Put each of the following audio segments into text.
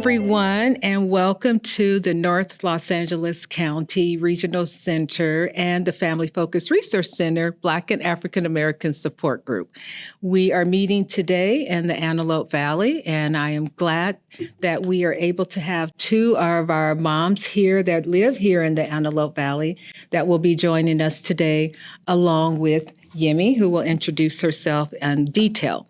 everyone, and welcome to the North Los Angeles County Regional Center and the Family Focused Resource Center Black and African American Support Group. We are meeting today in the Antelope Valley, and I am glad that we are able to have two of our moms here that live here in the Antelope Valley that will be joining us today, along with Yemi, who will introduce herself in detail.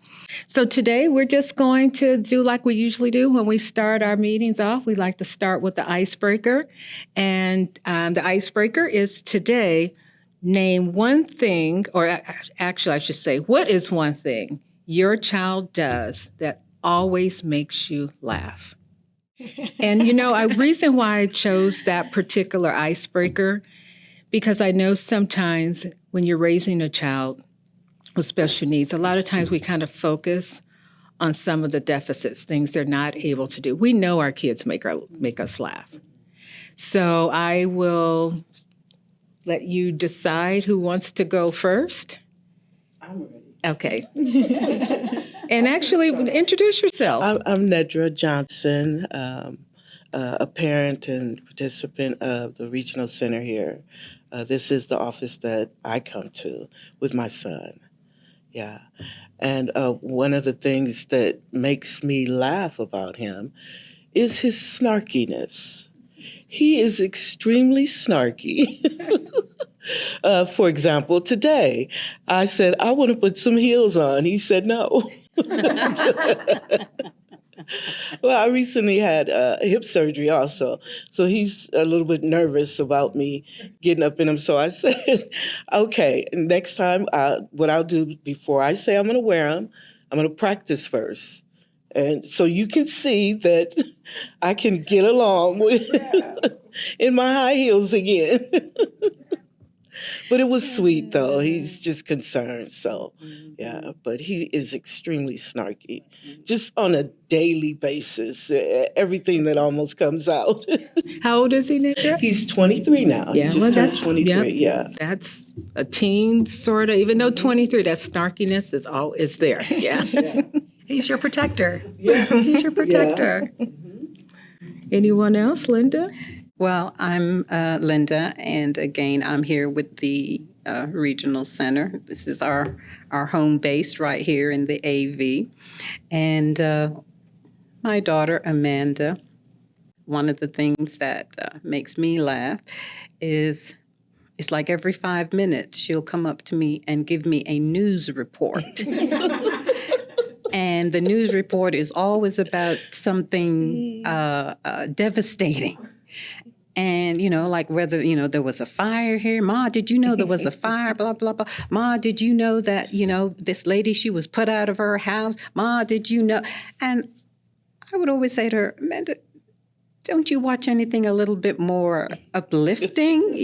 So today we're just going to do like we usually do when we start our meetings off. We like to start with the icebreaker. And the icebreaker is today, name one thing, or actually I should say, what is one thing your child does that always makes you laugh? And a reason why I chose that particular icebreaker, because I know sometimes when you're raising a child with special needs, a lot of times we kind of focus on some of the deficits, things they're not able to do. We know our kids make us laugh. So I will let you decide who wants to go first. I'm ready. Okay. And actually, introduce yourself. I'm Nedra Johnson, a parent and participant of the Regional Center here. This is the office that I come to with my son. Yeah. And one of the things that makes me laugh about him is his snarkiness. He is extremely snarky. For example, today, I said, I want to put some heels on. He said no. Well, I recently had hip surgery also, so he's a little bit nervous about me getting up in him. So I said, okay, next time, what I'll do before I say I'm going to wear them, I'm going to practice first. And so you can see that I can get along with in my high heels again. But it was sweet, though. He's just concerned. So, yeah, but he is extremely snarky, just on a daily basis. Everything that almost comes out. How old is he, Nedra? He's 23 now. Yeah, he just turned 23. Yeah. That's a teen, sort of. Even though 23, that snarkiness is there. Yeah. Yeah. He's your protector. Yeah. He's your protector. Yeah. Anyone else, Linda? Well, I'm Linda, and again, I'm here with the Regional Center. This is our home base right here in the AV. And my daughter, Amanda, one of the things that makes me laugh is it's like every 5 minutes she'll come up to me and give me a news report. And the news report is always about something devastating. And, like whether, there was a fire here. Ma, did you know there was a fire? Blah, blah, blah. Ma, did you know that, this lady, she was put out of her house? Ma, did you know? And I would always say to her, Amanda, don't you watch anything a little bit more uplifting,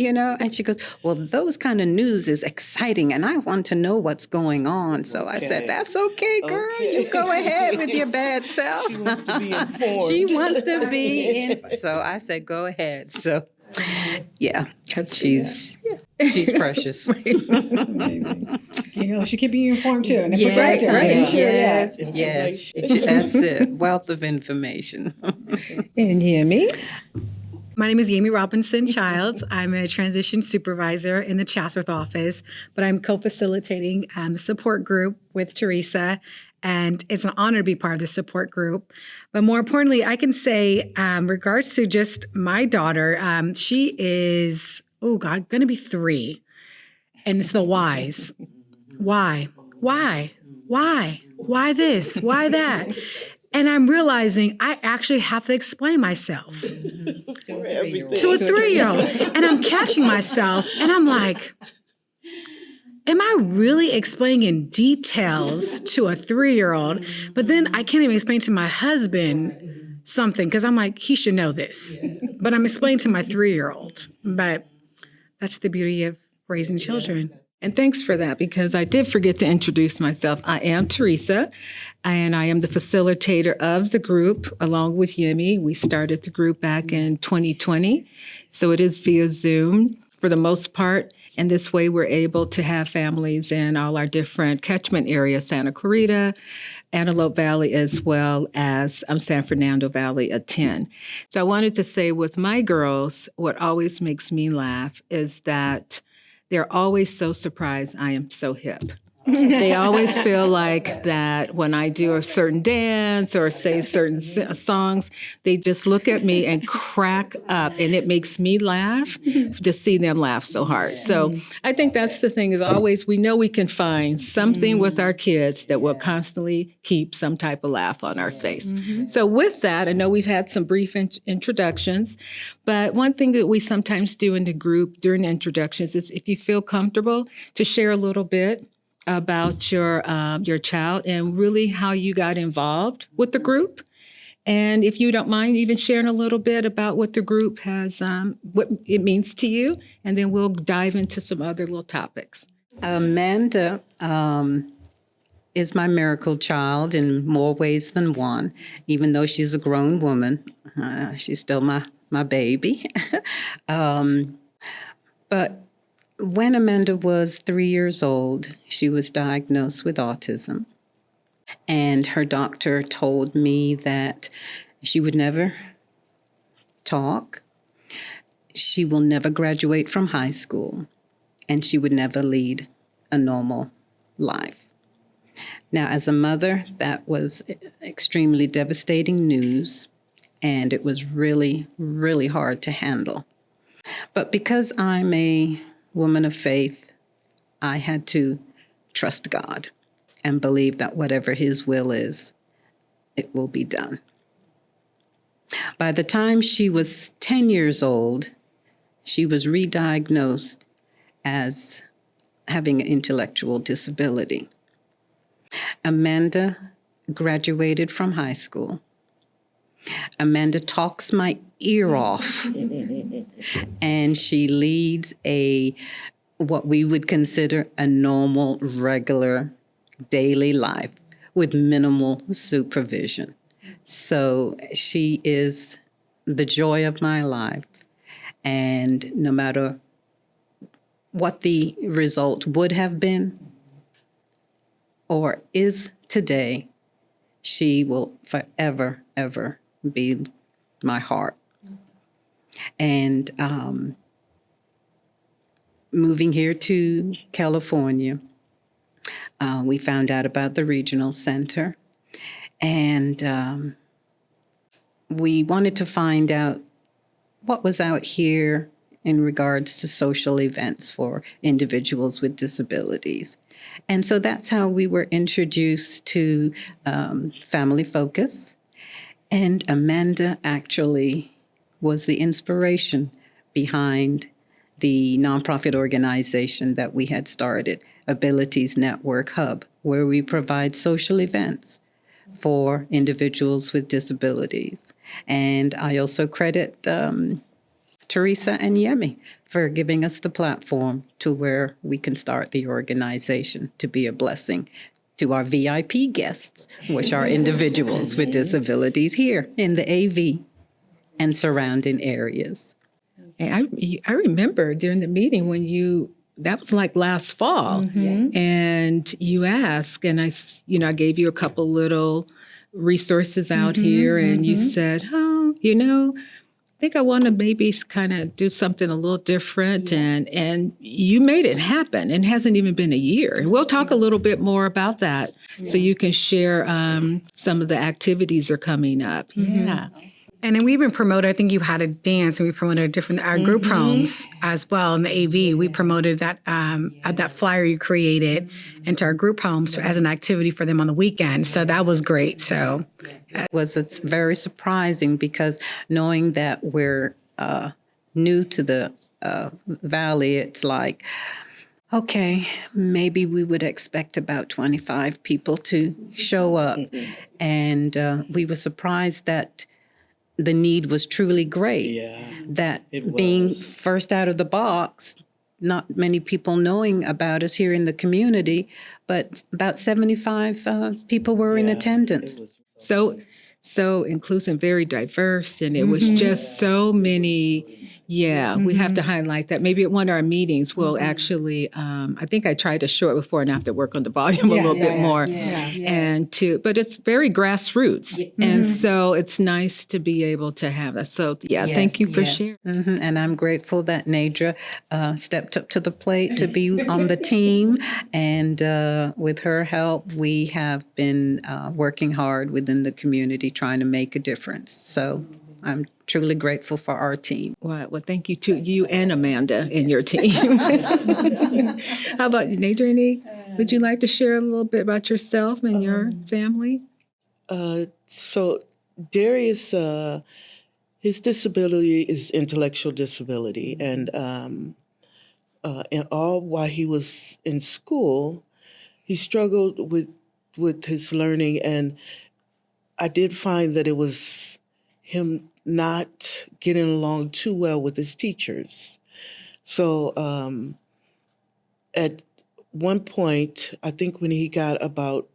And she goes, well, those kind of news is exciting, and I want to know what's going on. So I said, that's okay, girl. Okay. You go ahead with your bad self. She wants to be informed. She wants to be in. So I said, go ahead. So, yeah, she's precious. Amazing. She keep you informed too. And Yes, protector, right? yes. That's it. Wealth of information. And Yemi? My name is Yemi Robinson Childs. I'm a transition supervisor in the Chatsworth office, but I'm co-facilitating the support group with Teresa. And it's an honor to be part of the support group. But more importantly, I can say, regards to just my daughter, she is, going to be 3. And it's the whys. Why? Why this? Why that? And I'm realizing I actually have to explain myself to a 3-year-old. And I'm catching myself, and I'm like, am I really explaining details to a 3-year-old? But then I can't even explain to my husband something because I'm like, he should know this. But I'm explaining to my 3-year-old. But that's the beauty of raising children. And thanks for that, because I did forget to introduce myself. I am Teresa, and I am the facilitator of the group along with Yemi. We started the group back in 2020, so it is via Zoom for the most part. And this way we're able to have families in all our different catchment areas, Santa Clarita, Antelope Valley, as well as San Fernando Valley attend. So I wanted to say with my girls, what always makes me laugh is that they're always so surprised I am so hip. They always feel like that when I do a certain dance or say certain songs, they just look at me and crack up, and it makes me laugh to see them laugh so hard. So I think that's the thing is always we know we can find something with our kids that will constantly keep some type of laugh on our face. So with that, I know we've had some brief introductions, but one thing that we sometimes do in the group during introductions is if you feel comfortable to share a little bit about your child and really how you got involved with the group. And if you don't mind even sharing a little bit about what the group has, what it means to you, and then we'll dive into some other little topics. Amanda is my miracle child in more ways than one. Even though she's a grown woman, she's still my baby. But when Amanda was 3 years old, she was diagnosed with autism. And her doctor told me that she would never talk, she will never graduate from high school, and she would never lead a normal life. Now, as a mother, that was extremely devastating news, and it was really, really hard to handle. But because I'm a woman of faith, I had to trust God and believe that whatever His will is, it will be done. By the time she was 10 years old, she was re-diagnosed as having an intellectual disability. Amanda graduated from high school. Amanda talks my ear off, and she leads what we would consider a normal, regular, daily life with minimal supervision. So she is the joy of my life, and no matter what the result would have been or is today, she will forever, ever be my heart. And moving here to California, we found out about the regional center, and we wanted to find out what was out here in regards to social events for individuals with disabilities. And so that's how we were introduced to Family Focus. And Amanda actually was the inspiration behind the nonprofit organization that we had started, Abilities Network Hub, where we provide social events for individuals with disabilities. And I also credit Teresa and Yemi for giving us the platform to where we can start the organization to be a blessing to our VIP guests, which are individuals with disabilities here in the AV and surrounding areas. And I remember during the meeting when that was like last fall, and you asked, and I gave you a couple little resources out here, and you said, I think I want to maybe kind of do something a little different, and you made it happen. It hasn't even been a year. And we'll talk a little bit more about that, so you can share some of the activities that are coming up. Yeah. And then we even promoted, I think you had a dance, and we promoted our group homes as well in the AV. We promoted that flyer you created into our group homes as an activity for them on the weekend. So that was great. So it's very surprising because knowing that we're new to the valley, it's like, okay, maybe we would expect about 25 people to show up. And we were surprised that the need was truly great. Yeah, that being first out of the box, not many people knowing about us here in the community, but about 75 people were in attendance. So so inclusive, very diverse, and it was just so many. Yeah, we have to highlight that. Maybe at one of our meetings, we'll actually. I think I tried to show it before and have to work on the volume a little bit more, but it's very grassroots, and so it's nice to be able to have that. So thank you for sharing. And I'm grateful that Nadra stepped up to the plate to be on the team, and with her help, we have been working hard within the community trying to make a difference. So I'm truly grateful for our team. Well, thank you to you and Amanda and your team. How about you, Nadra? Would you like to share a little bit about yourself and your family? So Darius, his disability is intellectual disability, and all while he was in school, he struggled with his learning, and I did find that it was him not getting along too well with his teachers. So at one point, I think when he got about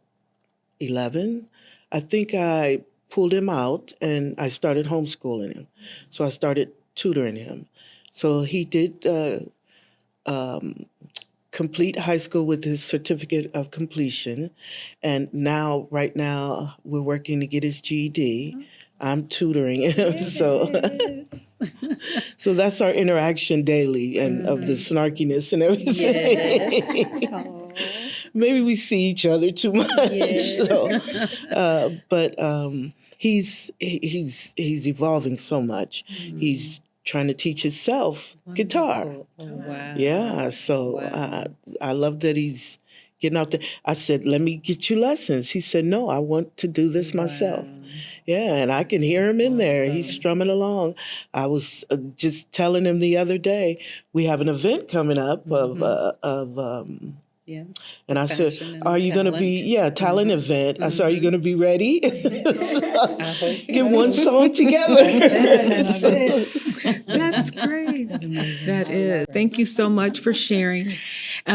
11, I think I pulled him out and I started homeschooling him. So I started tutoring him. So he did complete high school with his certificate of completion. And right now, we're working to get his GED. I'm tutoring him. So that's our interaction daily and of the snarkiness and everything. Maybe we see each other too much. So, but he's evolving so much. He's trying to teach himself guitar. Oh, wow. Yeah, so I love that he's getting out there. I said, let me get you lessons. He said, no, I want to do this myself. Yeah, and I can hear him in there. He's strumming along. I was just telling him the other day, we have an event coming up and I said, are you going to be, talent event. I said, are you going to be ready? Get one song together. That's great. That's amazing. That is. Thank you so much for sharing.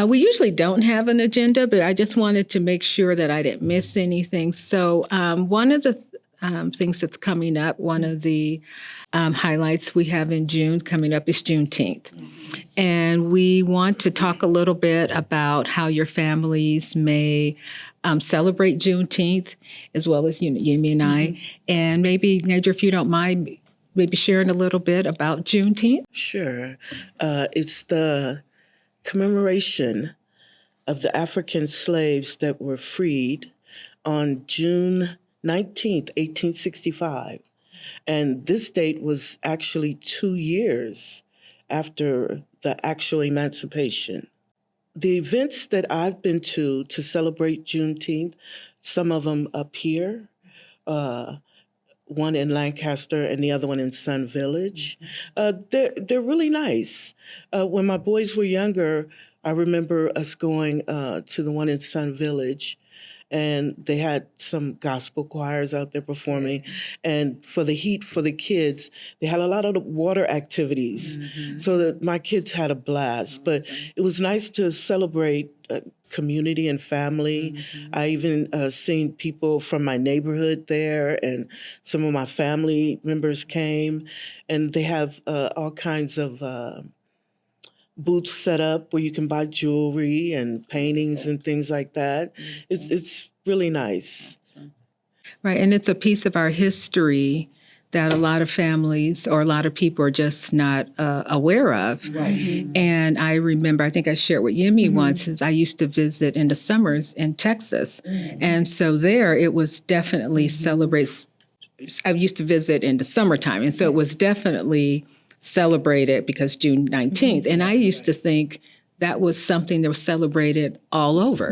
We usually don't have an agenda, but I just wanted to make sure that I didn't miss anything. So one of the things that's coming up, one of the highlights we have in June coming up is Juneteenth. And we want to talk a little bit about how your families may celebrate Juneteenth, as well as Yemi and I. And maybe, Nadra, if you don't mind, maybe sharing a little bit about Juneteenth? Sure. It's the commemoration of the African slaves that were freed on June 19th, 1865. And this date was actually 2 years after the actual emancipation. The events that I've been to celebrate Juneteenth, some of them up here, one in Lancaster and the other one in Sun Village. They're really nice. When my boys were younger, I remember us going to the one in Sun Village, and they had some gospel choirs out there performing. And for the heat for the kids, they had a lot of the water activities. So that my kids had a blast. But it was nice to celebrate community and family. I even seen people from my neighborhood there, and some of my family members came. And they have all kinds of booths set up where you can buy jewelry and paintings and things like that. It's really nice. Right, and it's a piece of our history that a lot of families or a lot of people are just not aware of. Right. And I remember, I think I shared with Yemi once, is I used to visit in the summers in Texas. And so there it was definitely celebrates. I used to visit in the summertime, and so it was definitely celebrated because June 19th. And I used to think that was something that was celebrated all over.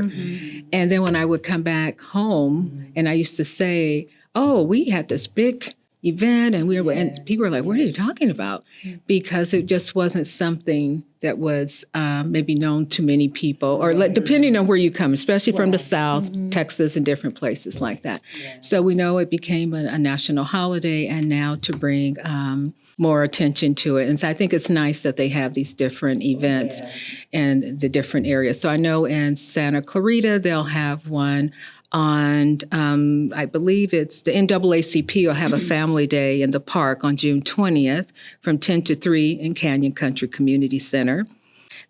And then when I would come back home and I used to say, oh, we had this big event and and people were like, what are you talking about? Because it just wasn't something that was maybe known to many people, or depending on where you come, especially from the South, Texas, and different places like that. So we know it became a national holiday, and now to bring more attention to it. And so I think it's nice that they have these different events in the different areas. So I know in Santa Clarita, they'll have one on, I believe it's the NAACP will have a family day in the park on June 20th from 10 to 3 in Canyon Country Community Center.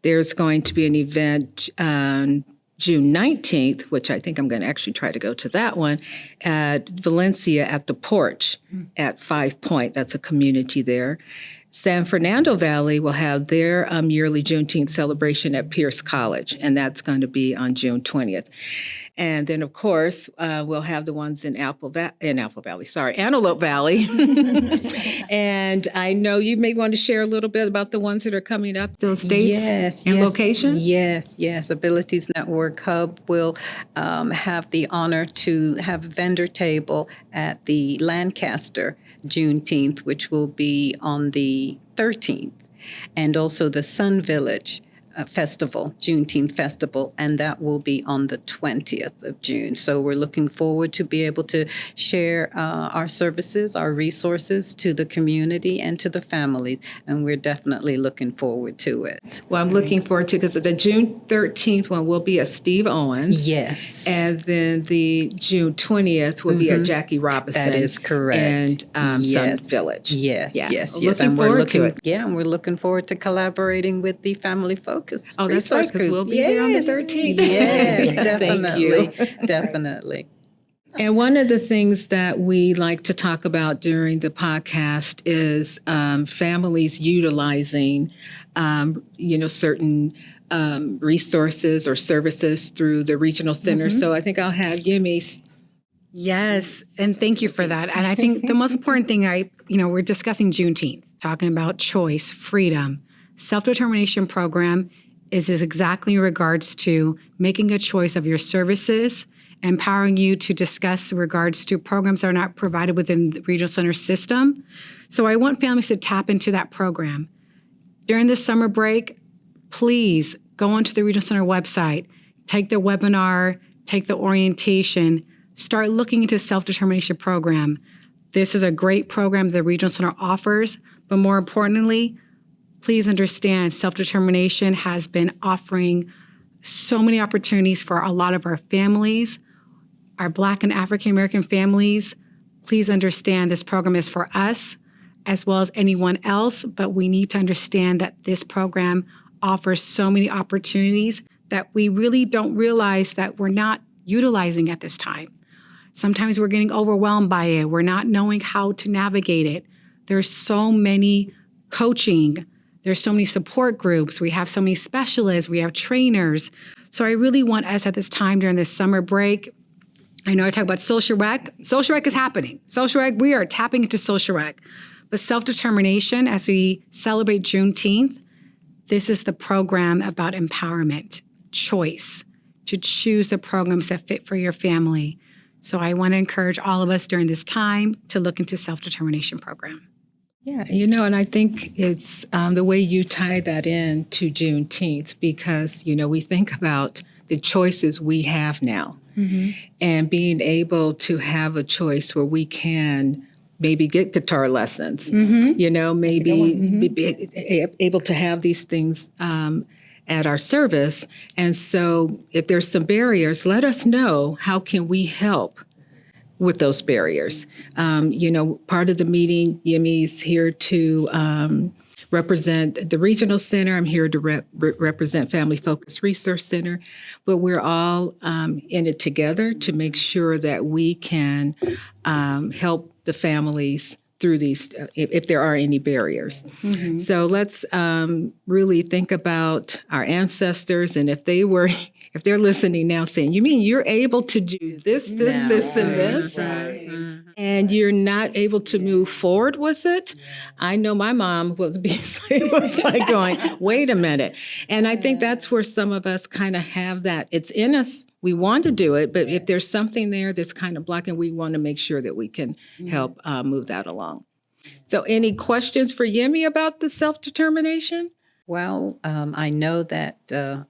There's going to be an event on June 19th, which I think I'm going to actually try to go to that one, at Valencia at the Porch at 5 Point. That's a community there. San Fernando Valley will have their yearly Juneteenth celebration at Pierce College, and that's going to be on June 20th. And then, of course, we'll have the ones in Antelope Valley. And I know you may want to share a little bit about the ones that are coming up, those dates and locations. Yes. Abilities Network Hub will have the honor to have a vendor table at the Lancaster Juneteenth, which will be on the 13th, and also the Sun Village festival, Juneteenth festival, and that will be on the 20th of June. So we're looking forward to be able to share our services, our resources to the community and to the families, and we're definitely looking forward to it. Well, I'm looking forward to, because the June 13th one will be at Steve Owens. Yes. And then the June 20th will be at Jackie Robinson. That is correct. And Sun Village. Yes. Looking And forward to it. Yeah, and we're looking forward to collaborating with the Family Focus. Oh, that's right, because we'll be there on the 13th. Yes, definitely. Thank you. Definitely. And one of the things that we like to talk about during the podcast is families utilizing, certain resources or services through the regional center. So I think I'll have Yemi. Yes, and thank you for that. And I think the most important thing we're discussing Juneteenth, talking about choice, freedom. Self-determination program is exactly in regards to making a choice of your services, empowering you to discuss in regards to programs that are not provided within the regional center system. So I want families to tap into that program. During the summer break, please go onto the regional center website, take the webinar, take the orientation, start looking into self-determination program. This is a great program the regional center offers, but more importantly, please understand self-determination has been offering so many opportunities for a lot of our families, our Black and African American families. Please understand this program is for us as well as anyone else, but we need to understand that this program offers so many opportunities that we really don't realize that we're not utilizing at this time. Sometimes we're getting overwhelmed by it. We're not knowing how to navigate it. There's so many coaching. There's so many support groups. We have so many specialists. We have trainers. So I really want us at this time during this summer break. I know I talk about social rec. Social rec is happening. Social rec, we are tapping into social rec. But self-determination, as we celebrate Juneteenth, this is the program about empowerment, choice, to choose the programs that fit for your family. So I want to encourage all of us during this time to look into self-determination program. Yeah, and I think it's the way you tie that in to Juneteenth, because, we think about the choices we have now and being able to have a choice where we can maybe get guitar lessons, maybe be able to have these things at our service. And so if there's some barriers, let us know, how can we help with those barriers? Part of the meeting, Yemi's here to represent the regional center. I'm here to represent Family Focus Resource Center, but we're all in it together to make sure that we can help the families through these, if there are any barriers. So let's really think about our ancestors, and if they're listening now saying, you mean you're able to do this, and this, and you're not able to move forward with it? I know my mom was like going, wait a minute. And I think that's where some of us kind of have that. It's in us. We want to do it, but if there's something there that's kind of blocking, we want to make sure that we can help move that along. So any questions for Yemi about the self-determination? Well, I know that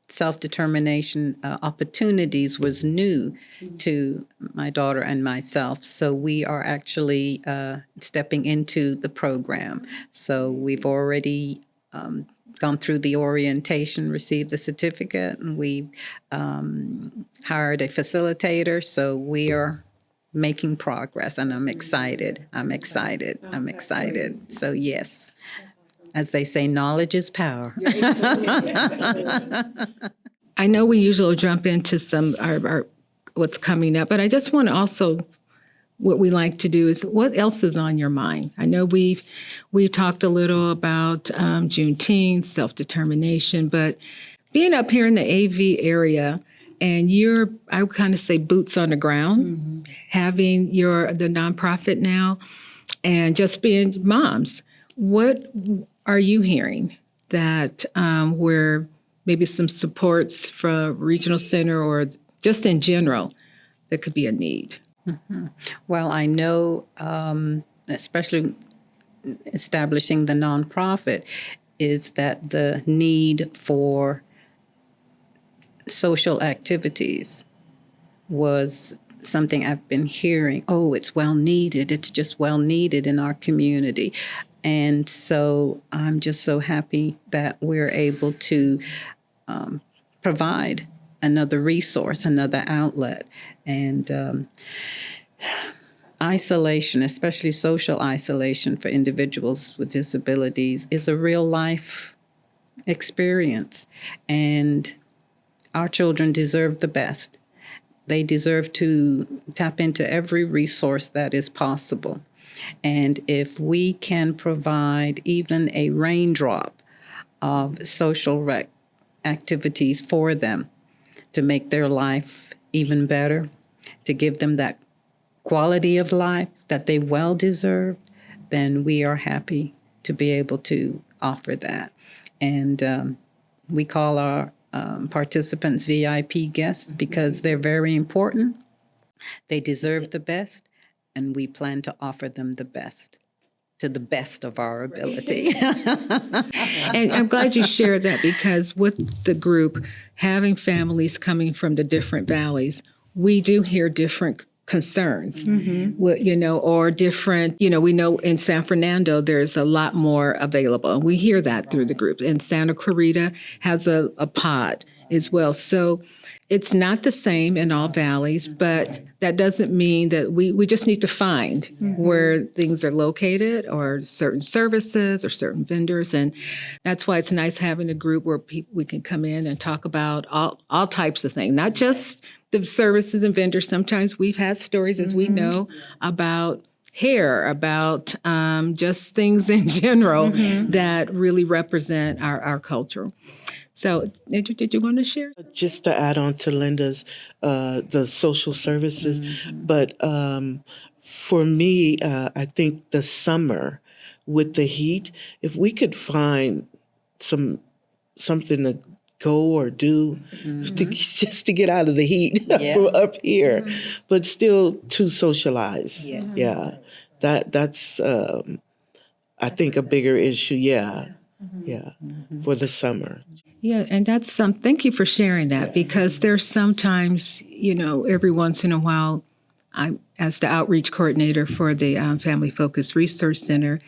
self-determination opportunities was new to my daughter and myself. So we are actually stepping into the program. So we've already gone through the orientation, received the certificate, and we hired a facilitator. So we are making progress, and I'm excited. I'm excited. I'm excited. So yes, as they say, knowledge is power. I know we usually jump into some our what's coming up, but I just want to also, what we like to do is, what else is on your mind? I know we've talked a little about Juneteenth, self-determination, but being up here in the AV area, and you're, I would kind of say, boots on the ground, having the nonprofit now, and just being moms. What are you hearing that where maybe some supports from regional center or just in general that could be a need? Well, I know, especially establishing the nonprofit, is that the need for social activities was something I've been hearing. Oh, it's well needed. It's just well needed in our community. And so I'm just so happy that we're able to provide another resource, another outlet. And isolation, especially social isolation for individuals with disabilities, is a real life experience. And our children deserve the best. They deserve to tap into every resource that is possible. And if we can provide even a raindrop of social activities for them to make their life even better, to give them that quality of life that they well deserve, then we are happy to be able to offer that. And we call our participants VIP guests because they're very important. They deserve the best, and we plan to offer them the best, to the best of our ability. And I'm glad you shared that, because with the group, having families coming from the different valleys, we do hear different concerns, or different, we know in San Fernando, there's a lot more available. We hear that through the group. And Santa Clarita has a pod as well. So it's not the same in all valleys, but that doesn't mean that we just need to find where things are located, or certain services or certain vendors. And that's why it's nice having a group where we can come in and talk about all types of things, not just the services and vendors. Sometimes we've had stories, as we know, about hair, about just things in general that really represent our culture. So, did you want to share? Just to add on to Linda's, the social services, but for me, I think the summer with the heat, if we could find something to go or do just to get out of the heat from up here, but still to socialize. Yeah, that's I think a bigger issue. For the summer. Yeah, and that's thank you for sharing that, because there's sometimes, every once in a while, I'm, as the outreach coordinator for the Family Focused Resource Center,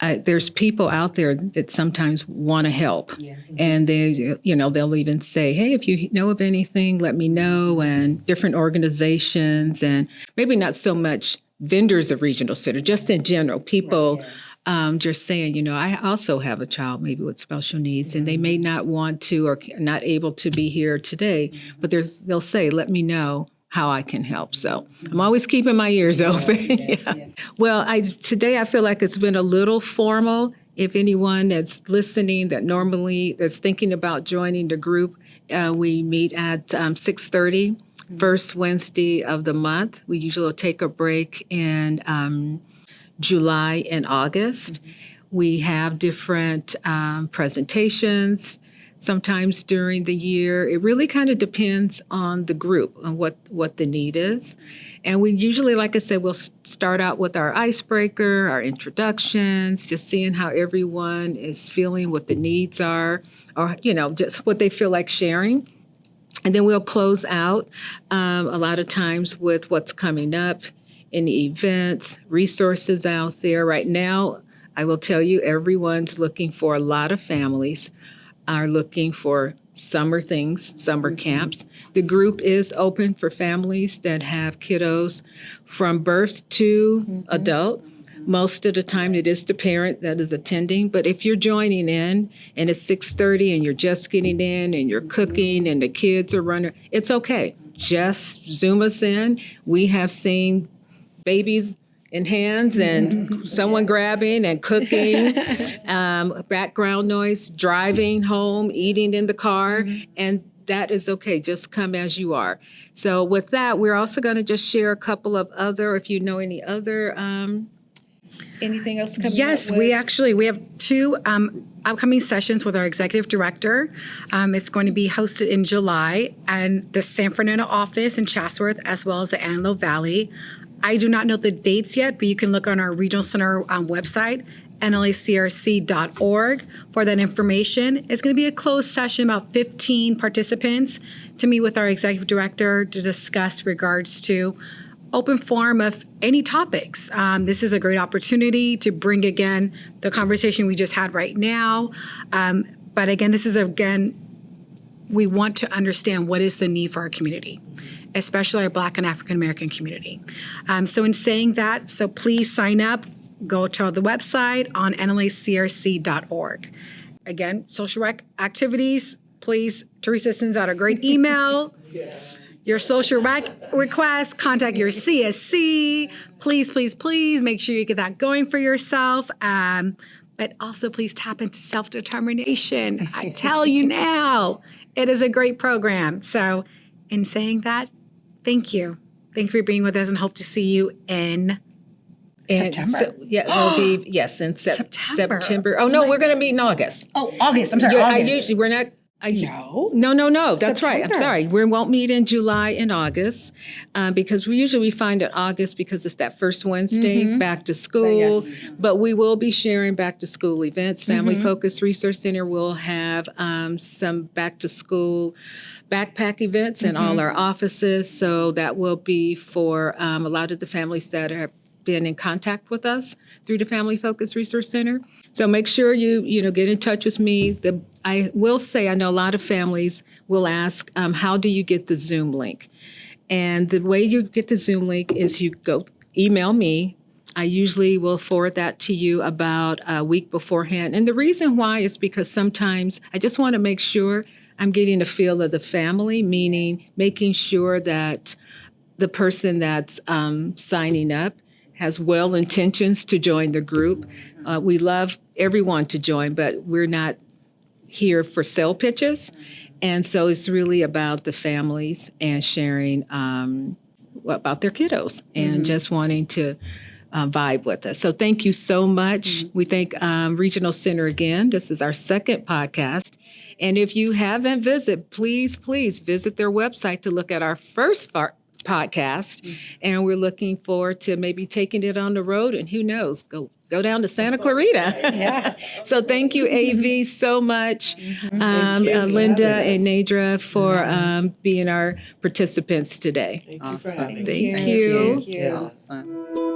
there's people out there that sometimes want to help. And they, they'll even say, hey, if you know of anything, let me know, and different organizations, and maybe not so much vendors of regional center, just in general, people just saying, I also have a child maybe with special needs, and they may not want to or not able to be here today, but they'll say, let me know how I can help. So I'm always keeping my ears open. Well, today I feel like it's been a little formal. If anyone that's listening that's thinking about joining the group, we meet at 6:30, first Wednesday of the month. We usually take a break in July and August. We have different presentations sometimes during the year. It really kind of depends on the group and what the need is. And we usually, like I said, we'll start out with our icebreaker, our introductions, just seeing how everyone is feeling, what the needs are, or, just what they feel like sharing. And then we'll close out a lot of times with what's coming up, any events, resources out there. Right now, I will tell you, everyone's looking for, a lot of families are looking for summer things, summer camps. The group is open for families that have kiddos from birth to adult. Most of the time it is the parent that is attending, but if you're joining in and it's 6:30 and you're just getting in and you're cooking and the kids are running, it's okay. Just Zoom us in. We have seen babies in hands and someone grabbing and cooking, background noise, driving home, eating in the car, and that is okay. Just come as you are. So with that, we're also going to just share a couple of other, if you know any other, anything else coming up? Yes, we have 2 upcoming sessions with our executive director. It's going to be hosted in July, and the San Fernando office in Chatsworth, as well as the Antelope Valley. I do not know the dates yet, but you can look on our regional center website, NLACRC.org, for that information. It's going to be a closed session, about 15 participants, to meet with our executive director to discuss regards to open forum of any topics. This is a great opportunity to bring, again, the conversation we just had right now. But again, this is, we want to understand what is the need for our community, especially our Black and African American community. So in saying that, so please sign up, go to the website on NLACRC.org. Again, social rec activities, please, Teresa sends out a great email. Your social rec request, contact your CSC. Please, please, please make sure you get that going for yourself. But also please tap into self-determination. I tell you now, it is a great program. So in saying that, thank you. Thank you for being with us and hope to see you in September. So, it'll be, yes, in September. Oh, no, we're going to meet in August. Oh, August. I'm sorry, August. We're not. No. That's right. I'm sorry. We won't meet in July and August because we find it August because it's that first Wednesday back to school. Yes. But we will be sharing back to school events. Family Focus Resource Center will have some back to school backpack events in all our offices. So that will be for a lot of the families that have been in contact with us through the Family Focus Resource Center. So make sure you get in touch with me. I will say, I know a lot of families will ask, how do you get the Zoom link? And the way you get the Zoom link is you go email me. I usually will forward that to you about a week beforehand. And the reason why is because sometimes I just want to make sure I'm getting a feel of the family, meaning making sure that the person that's signing up has well intentions to join the group. We love everyone to join, but we're not here for sale pitches. And so it's really about the families and sharing about their kiddos and just wanting to vibe with us. So thank you so much. We thank Regional Center again. This is our second podcast. And if you haven't visited, please visit their website to look at our first podcast. And we're looking forward to maybe taking it on the road and who knows, go down to Santa Clarita. Yeah. So thank you, AV, so much, Linda and Nadra, for being our participants today. Thank you for having me. Thank you. Thank you. Awesome.